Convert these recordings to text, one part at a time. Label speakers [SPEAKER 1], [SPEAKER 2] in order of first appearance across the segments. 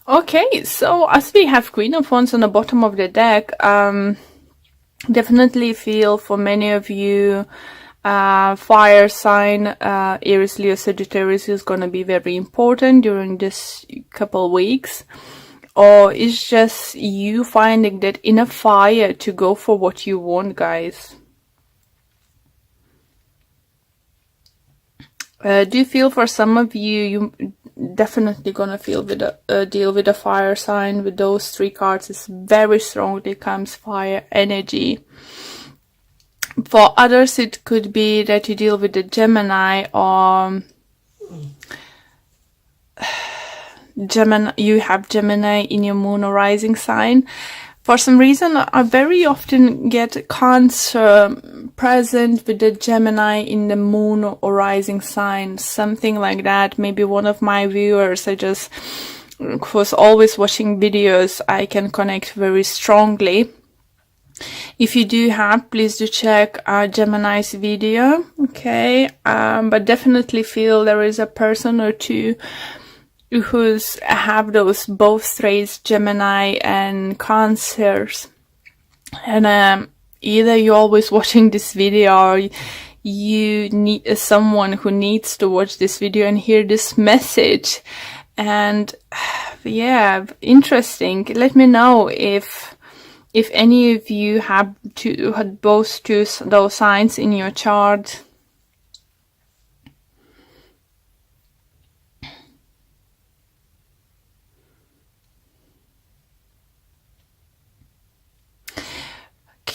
[SPEAKER 1] Okay, so as we have Queen of Wands on the bottom of the deck, definitely feel for many of you, fire sign, Aries, Leo, Sagittarius is going to be very important during this couple weeks. Or it's just you finding that inner fire to go for what you want, guys. Do you feel for some of you, you definitely gonna feel with a deal with a fire sign with those three cards. It's very strongly comes fire energy. For others, it could be that you deal with the Gemini or Gemini. You have Gemini in your moon or rising sign. For some reason, I very often get Cancer present with the Gemini in the moon or rising sign, something like that. Maybe one of my viewers, I just was always watching videos, I can connect very strongly. If you do have, please do check Gemini's video, okay? But definitely feel there is a person or two who's have those both traits, Gemini and Cancers, and either you're always watching this video or you need someone who needs to watch this video and hear this message. And yeah, interesting. Let me know if any of you have both those signs in your chart.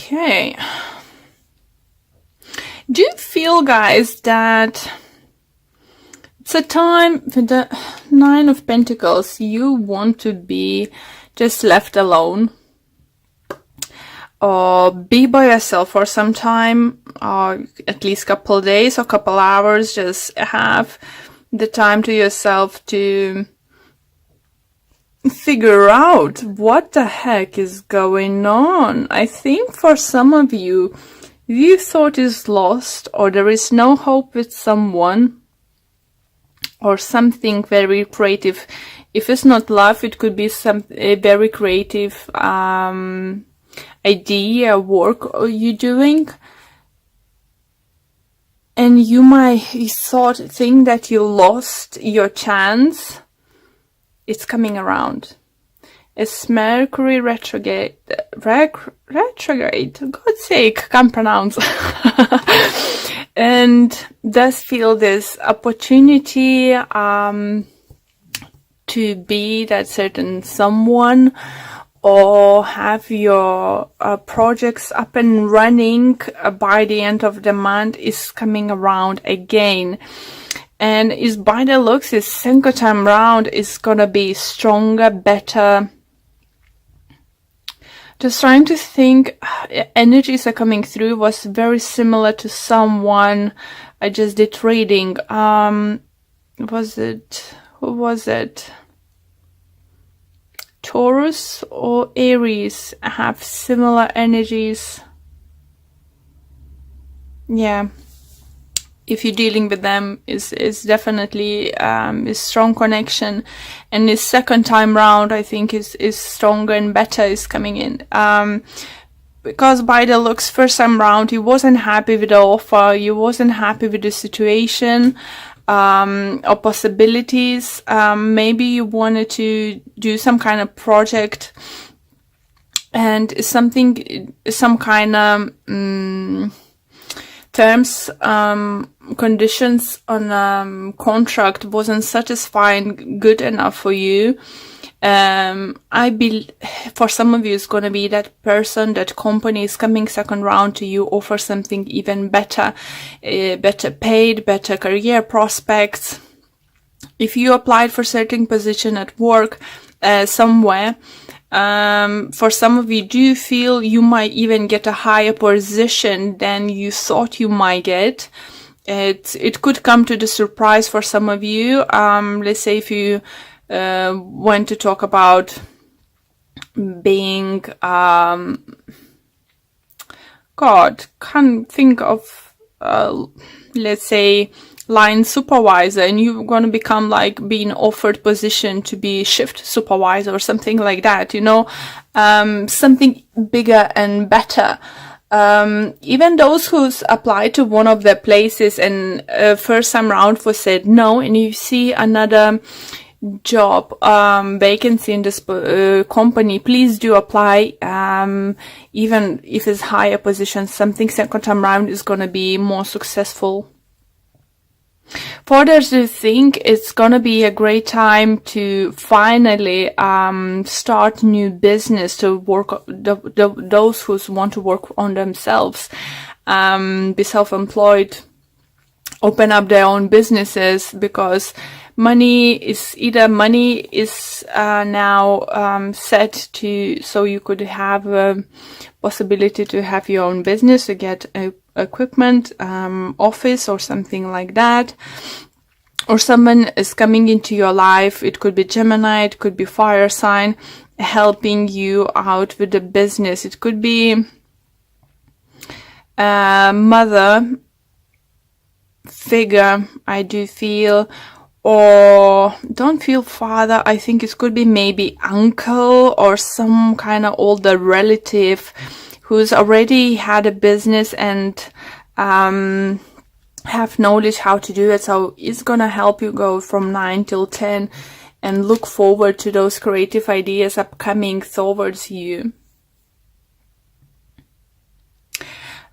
[SPEAKER 1] Okay. Do you feel, guys, that it's a time with the Nine of Pentacles, you want to be just left alone? Or be by yourself for some time, or at least couple of days or couple hours, just have the time to yourself to figure out what the heck is going on. I think for some of you, you thought is lost, or there is no hope with someone, or something very creative. If it's not love, it could be a very creative idea, work you're doing, and you might think that you lost your chance. It's coming around. It's Mercury retrograde. God's sake, can't pronounce. And does feel this opportunity to be that certain someone, or have your projects up and running by the end of the month is coming around again. And is by the looks, this second time round is gonna be stronger, better. Just trying to think, energies are coming through, was very similar to someone I just did reading. Who was it? Taurus or Aries have similar energies. Yeah. If you're dealing with them, is definitely is strong connection, and this second time round I think is stronger and better is coming in, because by the looks, first time round you wasn't happy with the offer, you wasn't happy with the situation or possibilities. Maybe you wanted to do some kind of project, and some kind of terms, conditions on contract wasn't satisfying, good enough for you. I believe for some of you it's going to be that person, that company is coming second round to you, offer something even better, better paid, better career prospects. If you applied for certain position at work somewhere, for some of you, do you feel you might even get a higher position than you thought you might get? It could come to the surprise for some of you. Let's say if you want to talk about being, God, can't think of, let's say, line supervisor, and you're going to become like being offered position to be shift supervisor or something like that, you know, something bigger and better. Even those who's applied to one of the places and first time round was said no, and you see another job vacancy in this company, please do apply. Even if it's higher position, something second time round is going to be more successful. For others who think it's going to be a great time to finally start new business, to work, those who want to work on themselves, be self-employed, open up their own businesses, because money is now set to, so you could have a possibility to have your own business, to get equipment, office or something like that. Or someone is coming into your life, it could be Gemini, it could be fire sign, helping you out with the business. It could be mother figure, I do feel, or don't feel father. I think it could be maybe uncle or some kind of older relative who's already had a business and have knowledge how to do it. So it's gonna help you go from 9 till 10 and look forward to those creative ideas upcoming towards you.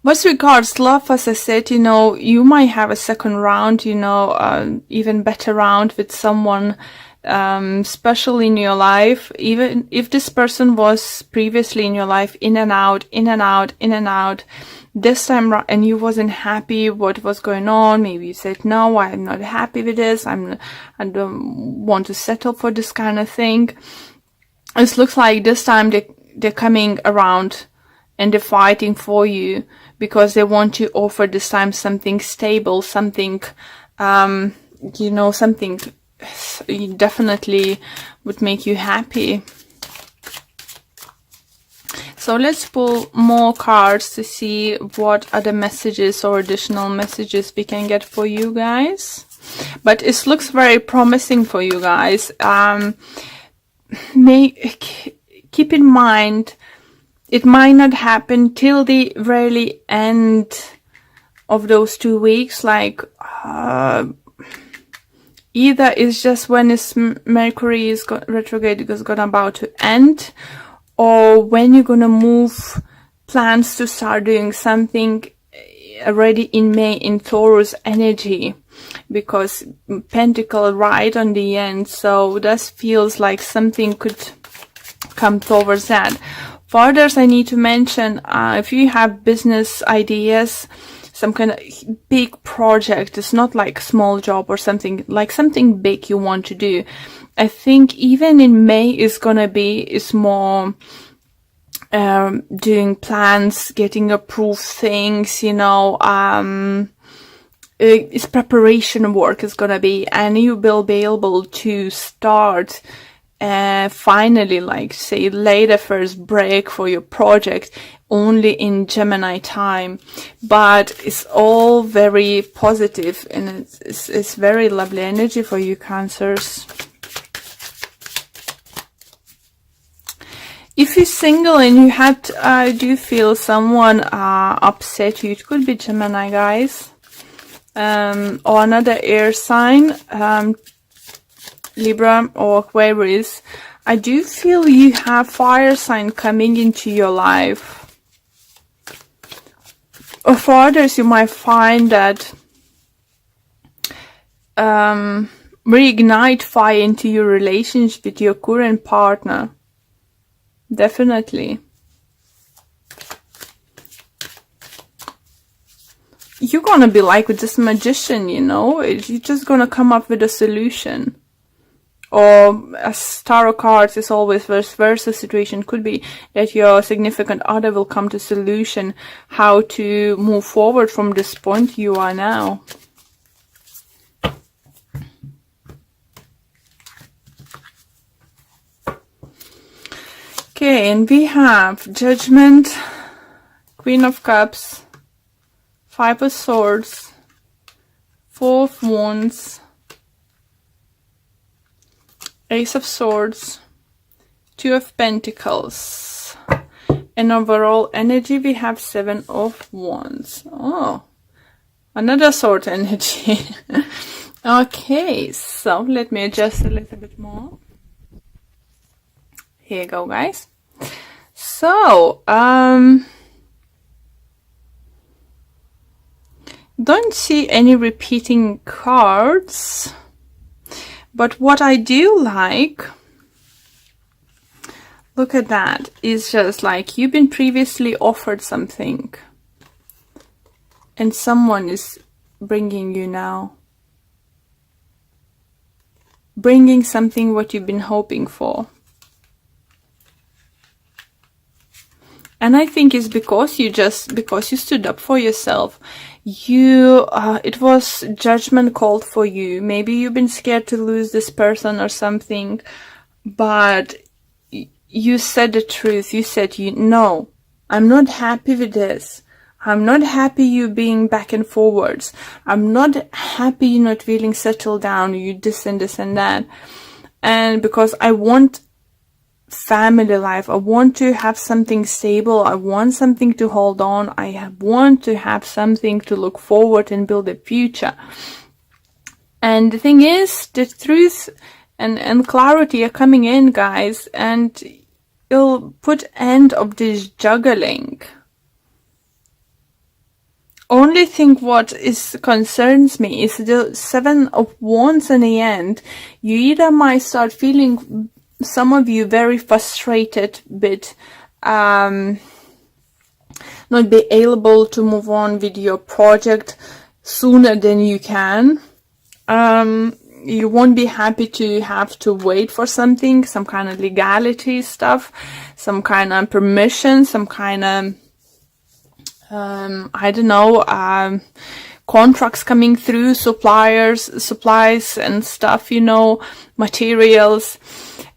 [SPEAKER 1] With regards love, as I said, you know, you might have a second round, you know, even better round with someone special in your life. Even if this person was previously in your life, in and out, in and out, in and out, this time and you wasn't happy what was going on. Maybe you said, no, I'm not happy with this. I don't want to settle for this kind of thing. It looks like this time they're coming around and they're fighting for you, because they want to offer this time something stable, something, you know, something definitely would make you happy. So let's pull more cards to see what other messages or additional messages we can get for you guys. But it looks very promising for you guys. Keep in mind, it might not happen till the very end of those 2 weeks. Like, either it's just when Mercury is retrograde is gonna about to end, or when you're gonna move plans to start doing something already in May in Taurus energy, because Pentacle right on the end. So this feels like something could come towards that. For others, I need to mention, if you have business ideas, some kind of big project, it's not like a small job or something, like something big you want to do. I think even in May is more doing plans, getting approved things, you know, it's preparation work is gonna be, and you will be able to start finally, like say, lay the first break for your project only in Gemini time. But it's all very positive, and it's very lovely energy for you, Cancers. If you're single and you had, do feel someone upset you, it could be Gemini, guys, or another air sign, Libra or Aquarius. I do feel you have fire sign coming into your life. Or for others, you might find that reignite fire into your relationship with your current partner. Definitely. You're gonna be like with this magician, you know, you're just gonna come up with a solution. Or as tarot cards is always vice versa situation, could be that your significant other will come to solution how to move forward from this point you are now. Okay, and we have Judgment, Queen of Cups, Five of Swords, Four of Wands, Ace of Swords, Two of Pentacles, and overall energy we have Seven of Wands. Oh, another sword energy. Okay, so let me adjust a little bit more. Here you go, guys. So, don't see any repeating cards, but what I do like, look at that, is just like you've been previously offered something and someone is bringing you now, bringing something what you've been hoping for. And I think it's because you stood up for yourself. It was judgment called for you. Maybe you've been scared to lose this person or something, but you said the truth. You said, no, I'm not happy with this. I'm not happy you being back and forwards. I'm not happy you not feeling settled down. You this and that. And because I want family life, I want to have something stable, I want something to hold on, I want to have something to look forward and build a future. And the thing is, the truth and clarity are coming in, guys, and you'll put end of this juggling. Only thing what concerns me is the Seven of Wands in the end. You either might start feeling, some of you, very frustrated with not be able to move on with your project sooner than you can. You won't be happy to have to wait for something, some kind of legality stuff, some kind of permission, some kind of I don't know, contracts coming through, supplies and stuff, you know, materials.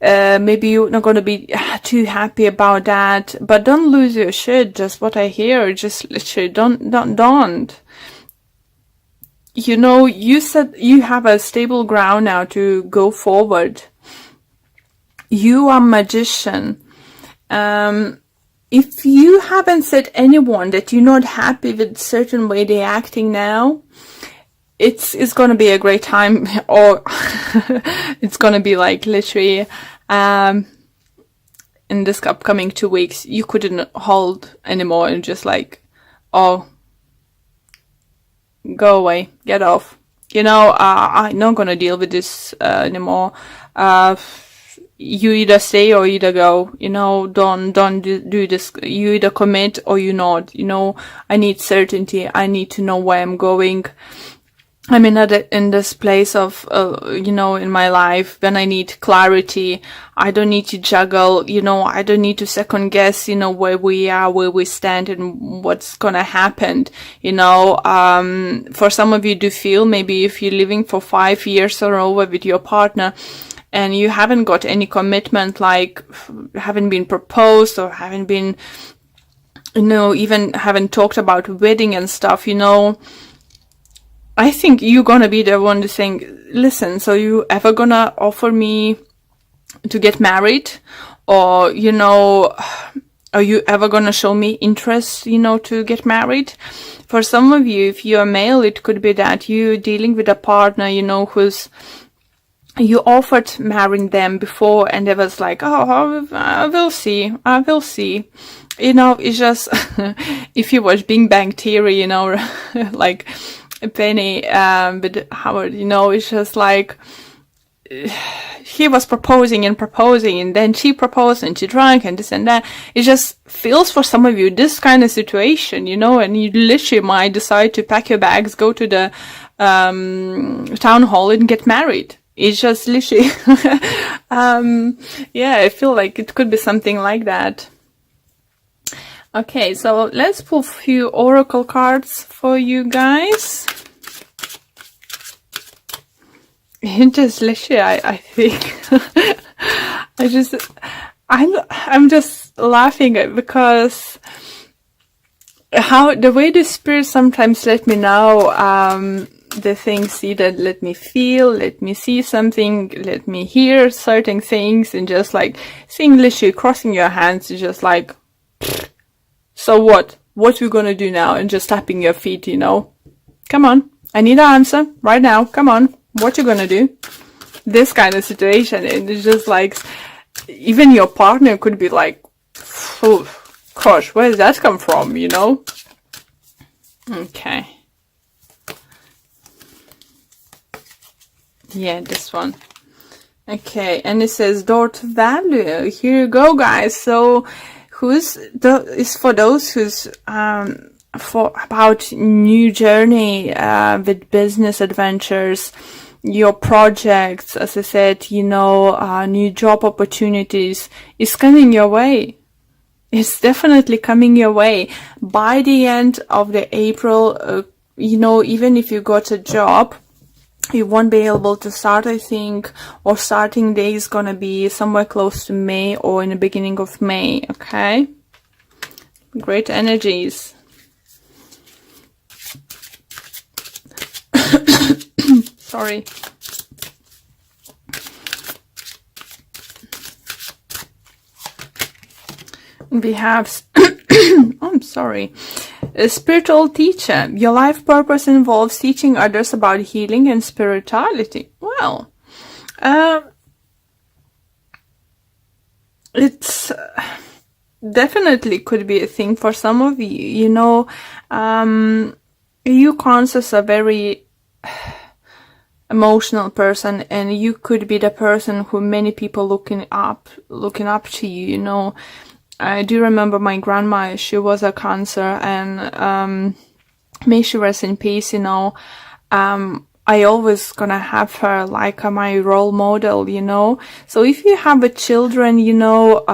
[SPEAKER 1] Maybe you're not going to be too happy about that, but don't lose your shit. Just what I hear, just literally don't. You know, you said you have a stable ground now to go forward. You are magician. If you haven't said anyone that you're not happy with certain way they're acting now, it's gonna be a great time, or it's gonna be like literally in this upcoming 2 weeks you couldn't hold anymore and just like, oh, go away, get off, you know, I'm not gonna deal with this anymore. You either stay or either go, you know, don't do this. You either commit or you not, you know. I need certainty. I need to know where I'm going. I'm in this place of, you know, in my life when I need clarity. I don't need to juggle, you know, I don't need to second guess, you know, where we are, where we stand and what's gonna happen, you know. For some of you do feel, maybe if you're living for 5 years or over with your partner, and you haven't got any commitment, like haven't been proposed or haven't been, you know, even haven't talked about wedding and stuff, you know, I think you're gonna be the one to saying, listen, so you ever gonna offer me to get married? Or, you know, are you ever gonna show me interest, you know, to get married? For some of you, if you're male, it could be that you're dealing with a partner, you know, you offered marrying them before and they was like, oh, I will see. You know, it's just, if you watch Big Bang Theory, you know, like Penny with Howard, you know, it's just like, he was proposing and then she proposed and she drank and this and that. It just feels for some of you this kind of situation, you know, and you literally might decide to pack your bags, go to the town hall and get married. It's just literally, yeah, I feel like it could be something like that. Okay, so let's pull a few oracle cards for you guys. It just literally, I think, I'm just laughing because how the way the spirit sometimes let me know, the things, see that, let me feel, let me see something, let me hear certain things, and just like seeing literally crossing your hands, just like, so what we gonna do now, and just tapping your feet, you know, come on, I need an answer right now, come on, what you gonna do, this kind of situation. And it's just like, even your partner could be like, oh gosh, where did that come from, you know? Okay. Yeah, this one. Okay, and it says Dort value. Here you go, guys. So, is for those who's for about new journey with business adventures, your projects, as I said, you know, new job opportunities is coming your way. It's definitely coming your way. By the end of the April, you know, even if you got a job, you won't be able to start, I think, or starting day is gonna be somewhere close to May or in the beginning of May, okay? Great energies. Sorry. We have, I'm sorry, a spiritual teacher. Your life purpose involves teaching others about healing and spirituality. Well, it's definitely could be a thing for some of you. You know, you Cancers are very emotional person, and you could be the person who many people looking up to you, you know. I do remember my grandma, she was a Cancer, and may she rest in peace, you know. I always gonna have her like my role model, you know. So if you have a children, you know,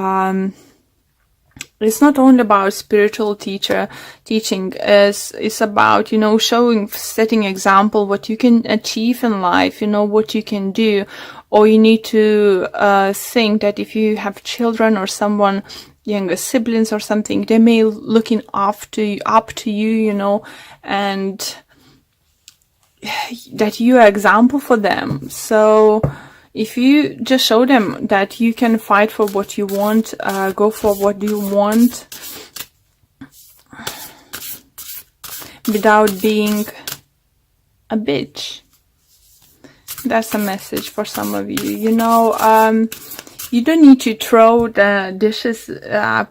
[SPEAKER 1] it's not only about spiritual teaching, it's about, you know, setting example, what you can achieve in life, you know, what you can do. Or you need to think that if you have children or someone, younger siblings or something, they may looking up to you, you know, and that you are example for them. So if you just show them that you can fight for what you want, go for what you want without being a bitch. That's a message for some of you. You know, you don't need to throw the dishes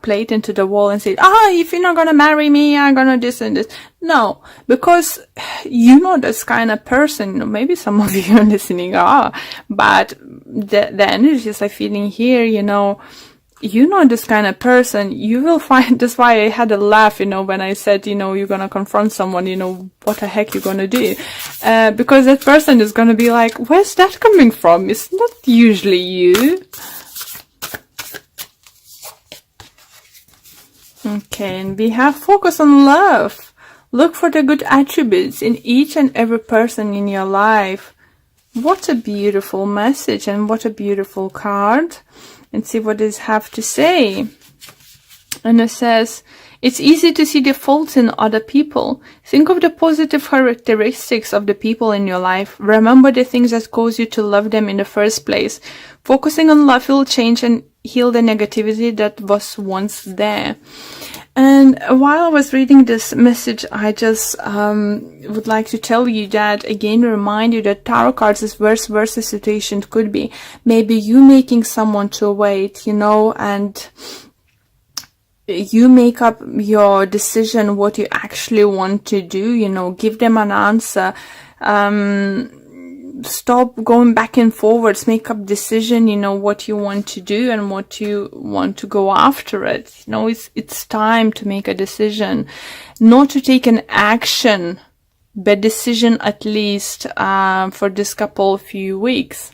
[SPEAKER 1] plate into the wall and say, if you're not gonna marry me, I'm gonna this and this. No, because you know this kind of person. You know, maybe some of you listening are, but the energies I feeling here, you know this kind of person. You will find, that's why I had a laugh, you know, when I said, you know, you're gonna confront someone, you know, what the heck you're gonna do, because that person is gonna be like, where's that coming from? It's not usually you. Okay, and we have focus on love. Look for the good attributes in each and every person in your life. What a beautiful message, and what a beautiful card. And see what it have to say. And it says, it's easy to see the faults in other people. Think of the positive characteristics of the people in your life. Remember the things that cause you to love them in the first place. Focusing on love will change and heal the negativity that was once there. And while I was reading this message, I just would like to tell you that, again, remind you that tarot cards is vice versa situation could be. Maybe you making someone to wait, you know, and you make up your decision what you actually want to do, you know, give them an answer. Stop going back and forwards, make up decision, you know, what you want to do and what you want to go after it. You know, it's time to make a decision, not to take an action, but decision at least for this few weeks.